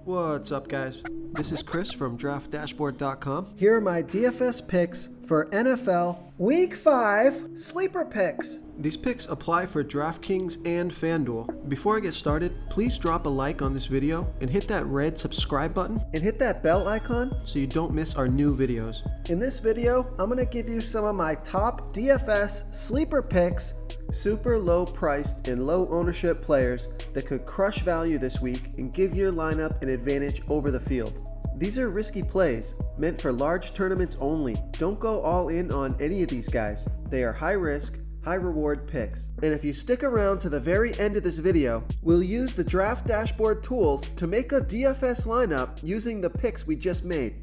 What's up, guys? This is Chris from DraftDashboard.com. Here are my DFS picks for NFL Week 5 Sleeper Picks. These picks apply for DraftKings and FanDuel. Before I get started, please drop a like on this video and hit that red subscribe button And hit that bell icon so you don't miss our new videos. In this video, I'm going to give you some of my top DFS Sleeper Picks, Super low priced and low ownership players that could crush value this week and give your lineup an advantage over the field. These are risky plays, meant for large tournaments only. Don't go all in on any of these guys. They are high risk, high reward picks. And if you stick around to the very end of this video, we'll use the Draft Dashboard tools to make a DFS lineup using the picks we just made.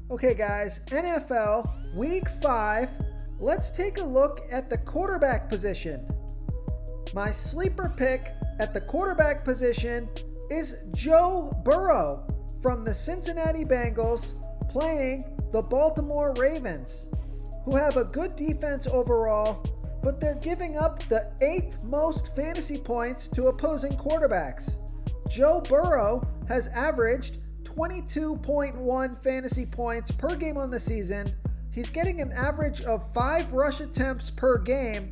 Okay guys, NFL Week 5, let's take a look at the quarterback position. My sleeper pick at the quarterback position is Joe Burrow from the Cincinnati Bengals playing the Baltimore Ravens, who have a good defense overall, but they're giving up the 8th most fantasy points to opposing quarterbacks. Joe Burrow has averaged 22.1 fantasy points per game on the season. He's getting an average of 5 rush attempts per game.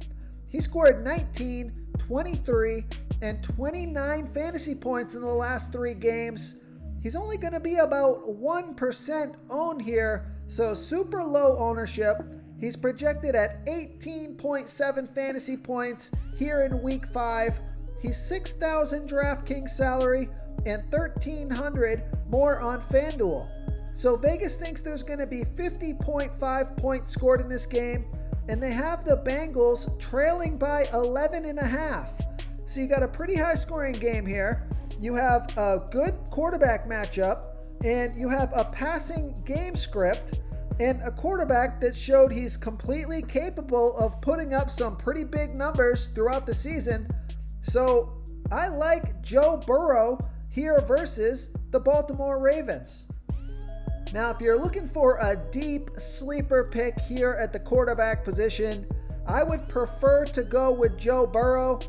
He scored 19, 23, and 29 fantasy points in the last 3 games. He's only going to be about 1% owned here, so super low ownership. He's projected at 18.7 fantasy points here in Week 5. He's 6,000 DraftKings salary and 1,300 more on FanDuel. So Vegas thinks there's going to be 50.5 points scored in this game, and they have the Bengals trailing by 11.5. So you got a pretty high scoring game here. You have a good quarterback matchup, and you have a passing game script, and a quarterback that showed he's completely capable of putting up some pretty big numbers throughout the season. So I like Joe Burrow here versus the Baltimore Ravens. Now, if you're looking for a deep sleeper pick here at the quarterback position, I would prefer to go with Joe Burrow,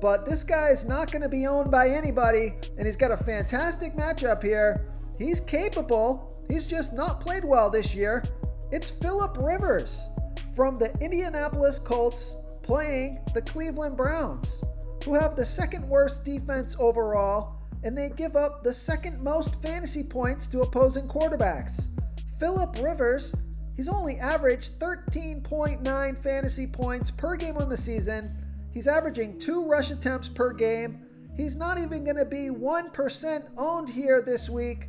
but this guy's not going to be owned by anybody, and he's got a fantastic matchup here. He's capable. He's just not played well this year. It's Phillip Rivers from the Indianapolis Colts playing the Cleveland Browns, who have the second worst defense overall, and they give up the second most fantasy points to opposing quarterbacks. Phillip Rivers, he's only averaged 13.9 fantasy points per game on the season. He's averaging 2 rush attempts per game. He's not even going to be 1% owned here this week.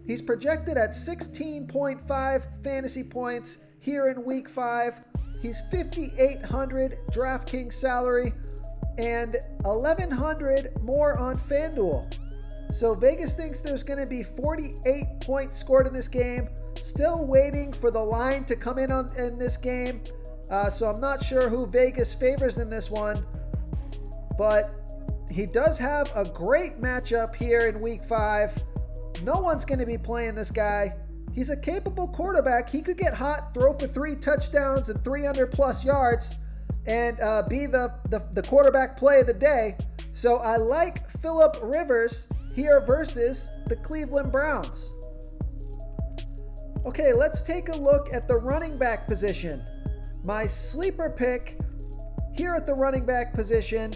He's projected at 16.5 fantasy points here in Week 5. He's 5,800 DraftKings salary and 1,100 more on FanDuel. So Vegas thinks there's going to be 48 points scored in this game. Still waiting for the line to come in this game. So I'm not sure who Vegas favors in this one. But he does have a great matchup here in Week 5. No one's going to be playing this guy. He's a capable quarterback. He could get hot, throw for 3 touchdowns and 300 plus yards, and be the quarterback play of the day. So I like Phillip Rivers here versus the Cleveland Browns. Okay, let's take a look at the running back position. My sleeper pick here at the running back position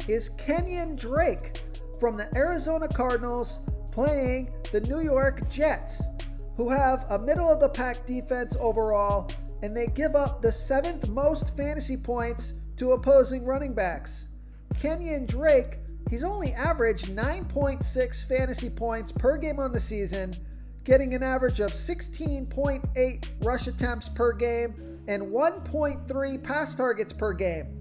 is Kenyan Drake from the Arizona Cardinals playing the New York Jets, who have a middle-of-the-pack defense overall, and they give up the 7th most fantasy points to opposing running backs. Kenyan Drake, he's only averaged 9.6 fantasy points per game on the season, getting an average of 16.8 rush attempts per game and 1.3 pass targets per game.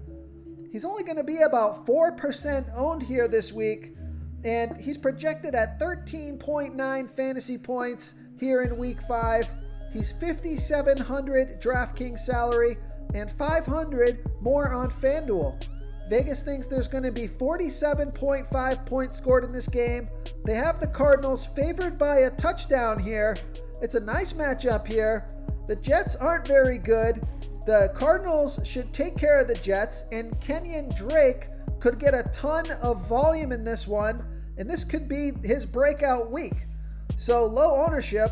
He's only going to be about 4% owned here this week, and he's projected at 13.9 fantasy points here in Week 5. He's 5,700 DraftKings salary and 500 more on FanDuel. Vegas thinks there's going to be 47.5 points scored in this game. They have the Cardinals favored by a touchdown here. It's a nice matchup here. The Jets aren't very good. The Cardinals should take care of the Jets, and Kenyan Drake could get a ton of volume in this one, and this could be his breakout week. So low ownership.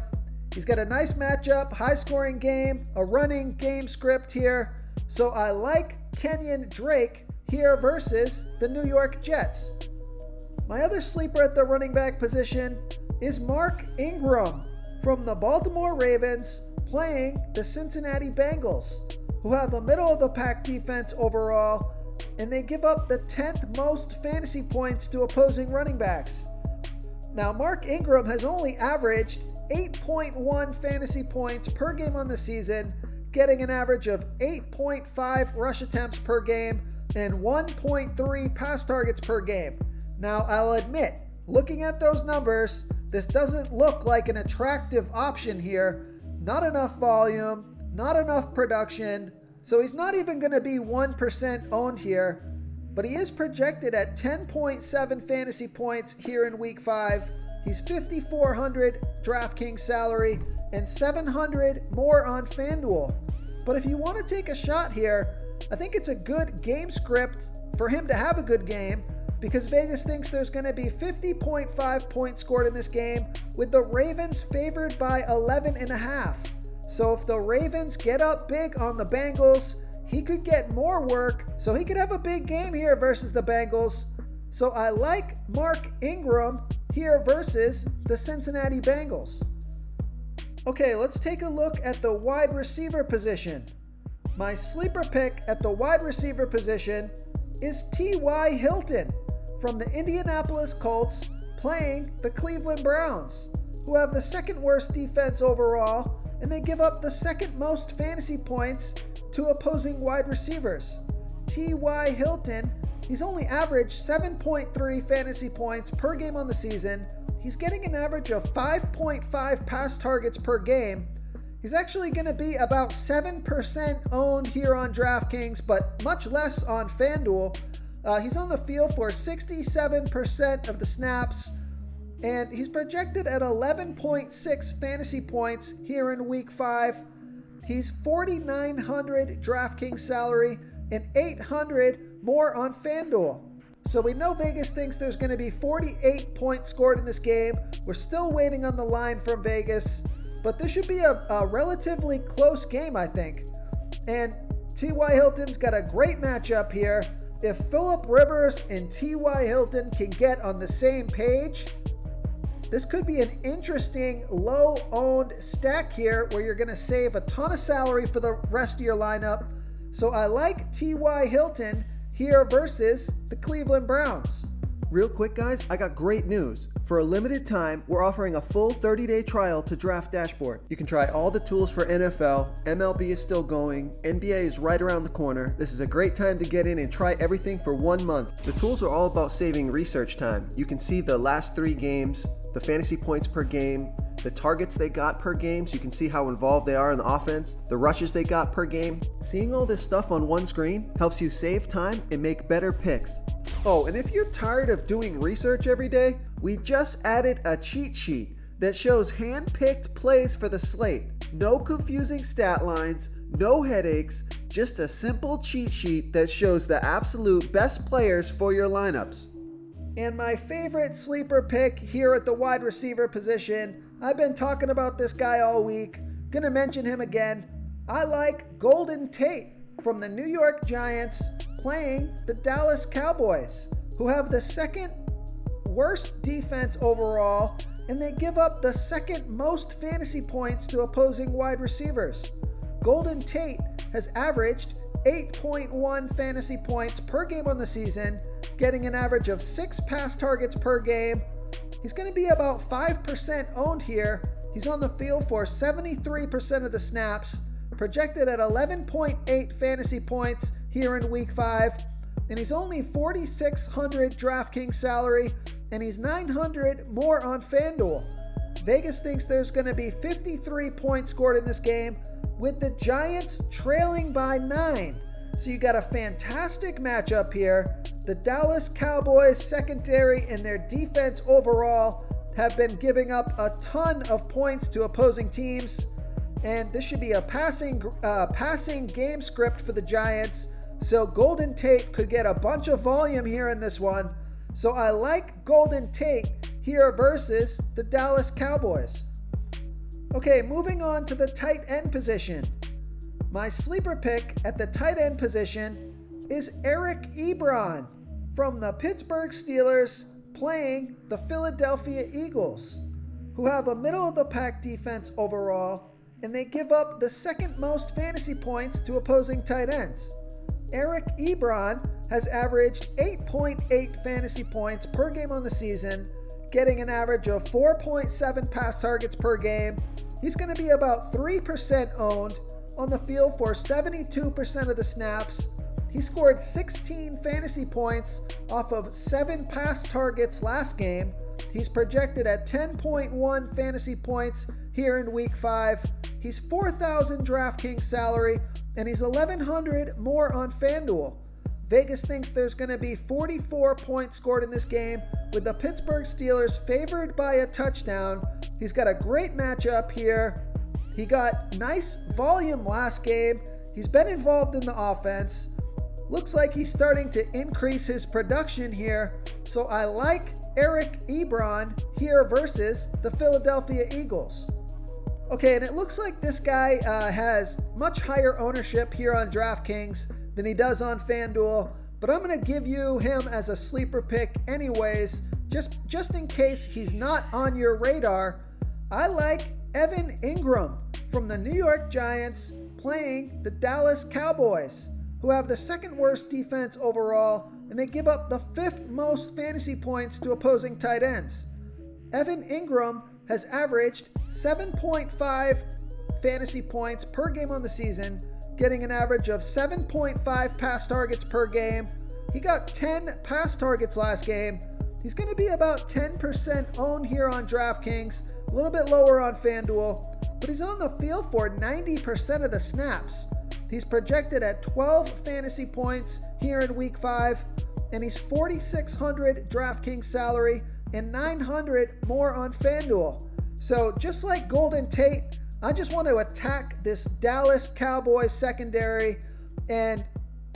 He's got a nice matchup, high scoring game, a running game script here. So I like Kenyan Drake here versus the New York Jets. My other sleeper at the running back position is Mark Ingram from the Baltimore Ravens playing the Cincinnati Bengals, who have a middle of the pack defense overall, and they give up the 10th most fantasy points to opposing running backs. Now, Mark Ingram has only averaged 8.1 fantasy points per game on the season, getting an average of 8.5 rush attempts per game and 1.3 pass targets per game. Now, I'll admit, looking at those numbers, this doesn't look like an attractive option here. Not enough volume, not enough production, so he's not even going to be 1% owned here, but he is projected at 10.7 fantasy points here in week 5. He's $5,400 DraftKings salary and $700 more on FanDuel. But if you want to take a shot here, I think it's a good game script for him to have a good game, because Vegas thinks there's going to be 50.5 points scored in this game, with the Ravens favored by 11.5. So if the Ravens get up big on the Bengals, he could get more work, so he could have a big game here versus the Bengals. So I like Mark Ingram here versus the Cincinnati Bengals. Okay, let's take a look at the wide receiver position. My sleeper pick at the wide receiver position is T.Y. Hilton from the Indianapolis Colts playing the Cleveland Browns, who have the second worst defense overall, and they give up the second most fantasy points to opposing wide receivers. T.Y. Hilton, he's only averaged 7.3 fantasy points per game on the season. He's getting an average of 5.5 pass targets per game. He's actually going to be about 7% owned here on DraftKings, but much less on FanDuel. He's on the field for 67% of the snaps, and he's projected at 11.6 fantasy points here in week 5. He's $4,900 DraftKings salary and $800 more on FanDuel. So we know Vegas thinks there's going to be 48 points scored in this game. We're still waiting on the line from Vegas, but this should be a relatively close game, I think. And T.Y. Hilton's got a great matchup here. If Phillip Rivers and T.Y. Hilton can get on the same page, this could be an interesting low-owned stack here where you're going to save a ton of salary for the rest of your lineup. So I like T.Y. Hilton here versus the Cleveland Browns. Real quick, guys, I got great news. For a limited time, we're offering a full 30-day trial to Draft Dashboard. You can try all the tools for NFL, MLB is still going, NBA is right around the corner. This is a great time to get in and try everything for 1 month. The tools are all about saving research time. You can see the last 3 games, the fantasy points per game, the targets they got per game, so you can see how involved they are in the offense, the rushes they got per game. Seeing all this stuff on one screen helps you save time and make better picks. Oh, and if you're tired of doing research every day, we just added a cheat sheet that shows hand-picked plays for the slate. No confusing stat lines, no headaches, just a simple cheat sheet that shows the absolute best players for your lineups. And my favorite sleeper pick here at the wide receiver position, I've been talking about this guy all week, gonna mention him again. I like Golden Tate from the New York Giants playing the Dallas Cowboys, who have the second worst defense overall, and they give up the second most fantasy points to opposing wide receivers. Golden Tate has averaged 8.1 fantasy points per game on the season, getting an average of 6 pass targets per game. He's going to be about 5% owned here. He's on the field for 73% of the snaps, projected at 11.8 fantasy points here in week 5, and he's only $4,600 DraftKings salary, and he's $900 more on FanDuel. Vegas thinks there's going to be 53 points scored in this game, with the Giants trailing by 9. So you got a fantastic matchup here. The Dallas Cowboys secondary and their defense overall have been giving up a ton of points to opposing teams, and this should be a passing game script for the Giants. So Golden Tate could get a bunch of volume here in this one. So I like Golden Tate here versus the Dallas Cowboys. Okay, moving on to the tight end position. My sleeper pick at the tight end position is Ebron from the Pittsburgh Steelers playing the Philadelphia Eagles, who have a middle-of-the-pack defense overall, and they give up the second most fantasy points to opposing tight ends. Ebron has averaged 8.8 fantasy points per game on the season, getting an average of 4.7 pass targets per game. He's going to be about 3% owned, on the field for 72% of the snaps. He scored 16 fantasy points off of 7 pass targets last game. He's projected at 10.1 fantasy points here in week 5. He's $4,000 DraftKings salary, and he's $1,100 more on FanDuel. Vegas thinks there's going to be 44 points scored in this game, with the Pittsburgh Steelers favored by a touchdown. He's got a great matchup here. He got nice volume last game. He's been involved in the offense. Looks like he's starting to increase his production here. So I like Ebron here versus the Philadelphia Eagles. Okay, and it looks like this guy has much higher ownership here on DraftKings than he does on FanDuel, but I'm going to give you him as a sleeper pick anyways, just in case he's not on your radar. I like Engram from the New York Giants playing the Dallas Cowboys, who have the second worst defense overall, and they give up the 5th most fantasy points to opposing tight ends. Engram has averaged 7.5 fantasy points per game on the season, getting an average of 7.5 pass targets per game. He got 10 pass targets last game. He's going to be about 10% owned here on DraftKings, a little bit lower on FanDuel, but he's on the field for 90% of the snaps. He's projected at 12 fantasy points here in week 5, and he's $4,600 DraftKings salary and $900 more on FanDuel. So just like Golden Tate, I just want to attack this Dallas Cowboys secondary, and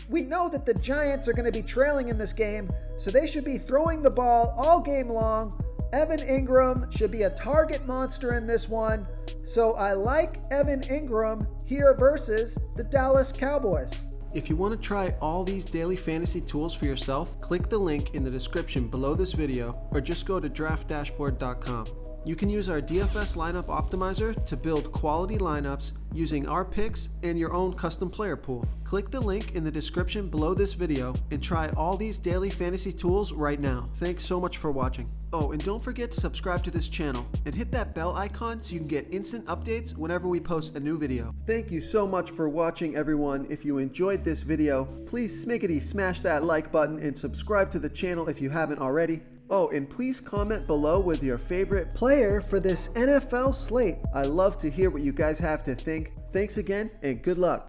we know that the Giants are going to be trailing in this game, so they should be throwing the ball all game long. Engram should be a target monster in this one, so I like Engram here versus the Dallas Cowboys. If you want to try all these daily fantasy tools for yourself, click the link in the description below this video, or just go to draftdashboard.com. You can use our DFS lineup optimizer to build quality lineups using our picks and your own custom player pool. Click the link in the description below this video and try all these daily fantasy tools right now. Thanks so much for watching. Oh, and don't forget to subscribe to this channel and hit that bell icon so you can get instant updates whenever we post a new video. Thank you so much for watching, everyone. If you enjoyed this video, please smash that like button and subscribe to the channel if you haven't already. Oh, and please comment below with your favorite player for this NFL slate. I love to hear what you guys have to think. Thanks again, and good luck.